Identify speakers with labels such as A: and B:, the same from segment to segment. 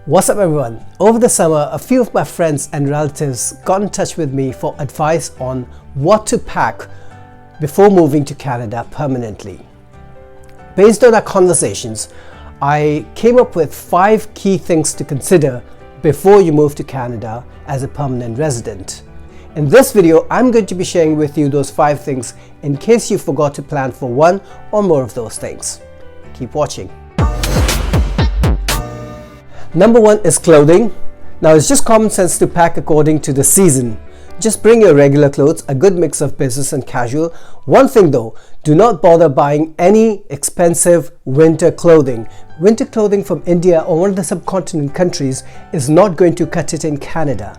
A: What's up everyone? Over the summer, a few of my friends and relatives got in touch with me for advice on what to pack before moving to Canada permanently. Based on our conversations, I came up with 5 key things to consider before you move to Canada as a permanent resident. In this video, I'm going to be sharing with you those 5 things in case you forgot to plan for one or more of those things. Keep watching. Number 1 is clothing. Now it's just common sense to pack according to the season. Just bring your regular clothes, a good mix of business and casual. One thing though, do not bother buying any expensive winter clothing. Winter clothing from India or one of the subcontinent countries is not going to cut it in Canada.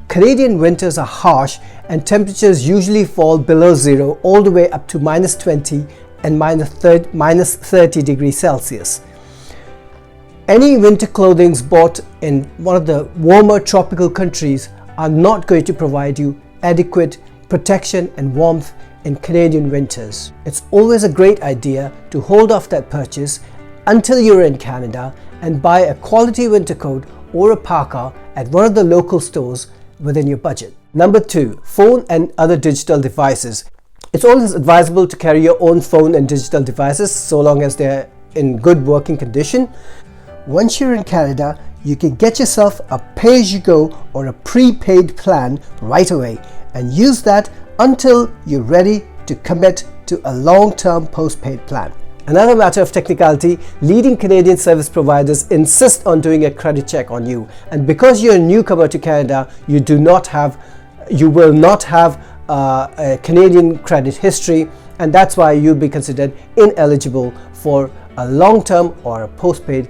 A: Canadian winters are harsh and temperatures usually fall below zero all the way up to -20 and -30 degrees Celsius. Any winter clothing bought in one of the warmer tropical countries are not going to provide you adequate protection and warmth in Canadian winters. It's always a great idea to hold off that purchase until you're in Canada and buy a quality winter coat or a parka at one of the local stores within your budget. Number 2, phone and other digital devices. It's always advisable to carry your own phone and digital devices so long as they're in good working condition. Once you're in Canada, you can get yourself a pay-as-you-go or a prepaid plan right away and use that until you're ready to commit to a long-term postpaid plan. Another matter of technicality, leading Canadian service providers insist on doing a credit check on you, and because you're a newcomer to Canada, you will not have a Canadian credit history, and that's why you'll be considered ineligible for a long-term or a postpaid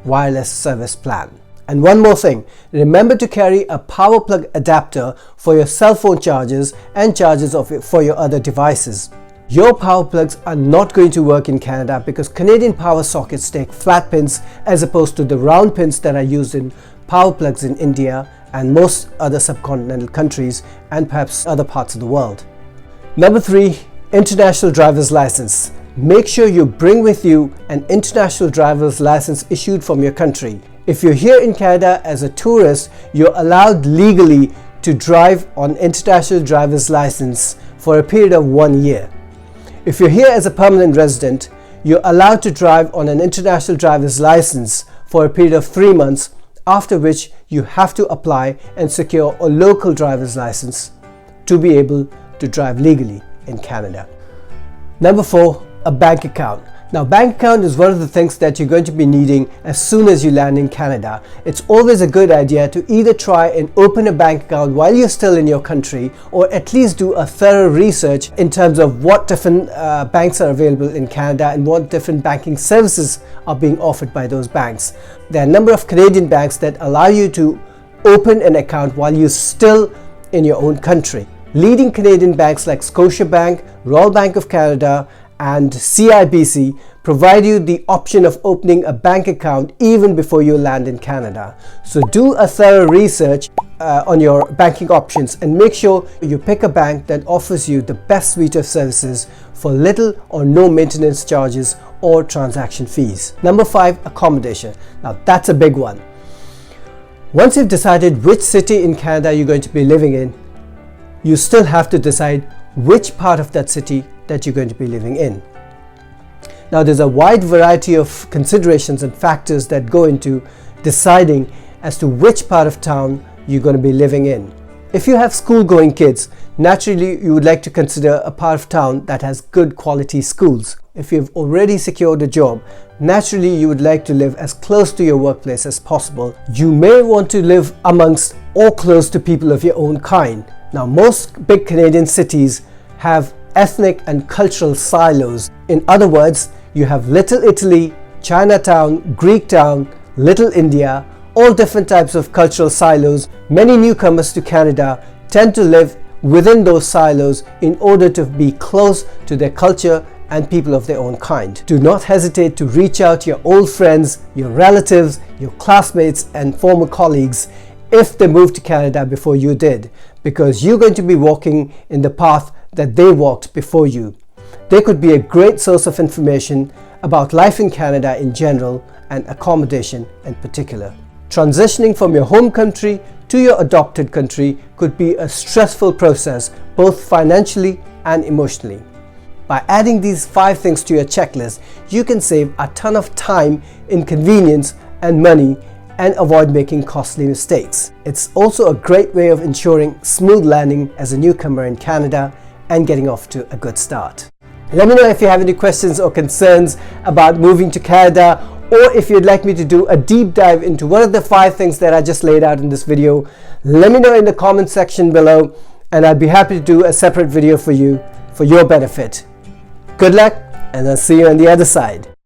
A: wireless service plan. And one more thing, remember to carry a power plug adapter for your cell phone chargers and chargers for your other devices. Your power plugs are not going to work in Canada because Canadian power sockets take flat pins as opposed to the round pins that are used in power plugs in India and most other subcontinental countries and perhaps other parts of the world. Number 3, international driver's license. Make sure you bring with you an international driver's license issued from your country. If you're here in Canada as a tourist, you're allowed legally to drive on international driver's license for a period of 1 year. If you're here as a permanent resident, you're allowed to drive on an international driver's license for a period of 3 months, after which you have to apply and secure a local driver's license to be able to drive legally in Canada. Number 4, a bank account. Now, bank account is one of the things that you're going to be needing as soon as you land in Canada. It's always a good idea to either try and open a bank account while you're still in your country, or at least do a thorough research in terms of what different banks are available in Canada and what different banking services are being offered by those banks. There are a number of Canadian banks that allow you to open an account while you're still in your own country. Leading Canadian banks like Scotiabank, Royal Bank of Canada, and CIBC provide you the option of opening a bank account even before you land in Canada. So do a thorough research on your banking options and make sure you pick a bank that offers you the best suite of services for little or no maintenance charges or transaction fees. Number 5, accommodation. Now that's a big one. Once you've decided which city in Canada you're going to be living in, you still have to decide which part of that city that you're going to be living in. Now there's a wide variety of considerations and factors that go into deciding as to which part of town you're going to be living in. If you have school-going kids, naturally you would like to consider a part of town that has good quality schools. If you've already secured a job, naturally you would like to live as close to your workplace as possible. You may want to live amongst or close to people of your own kind. Now most big Canadian cities have ethnic and cultural silos. In other words, you have Little Italy, Chinatown, Greek Town, Little India, all different types of cultural silos. Many newcomers to Canada tend to live within those silos in order to be close to their culture and people of their own kind. Do not hesitate to reach out to your old friends, your relatives, your classmates and former colleagues if they moved to Canada before you did, because you're going to be walking in the path that they walked before you. They could be a great source of information about life in Canada in general and accommodation in particular. Transitioning from your home country to your adopted country could be a stressful process, both financially and emotionally. By adding these 5 things to your checklist, you can save a ton of time, inconvenience, and money and avoid making costly mistakes. It's also a great way of ensuring smooth landing as a newcomer in Canada and getting off to a good start. Let me know if you have any questions or concerns about moving to Canada, or if you'd like me to do a deep dive into one of the 5 things that I just laid out in this video. Let me know in the comment section below, and I'd be happy to do a separate video for you for your benefit. Good luck, and I'll see you on the other side.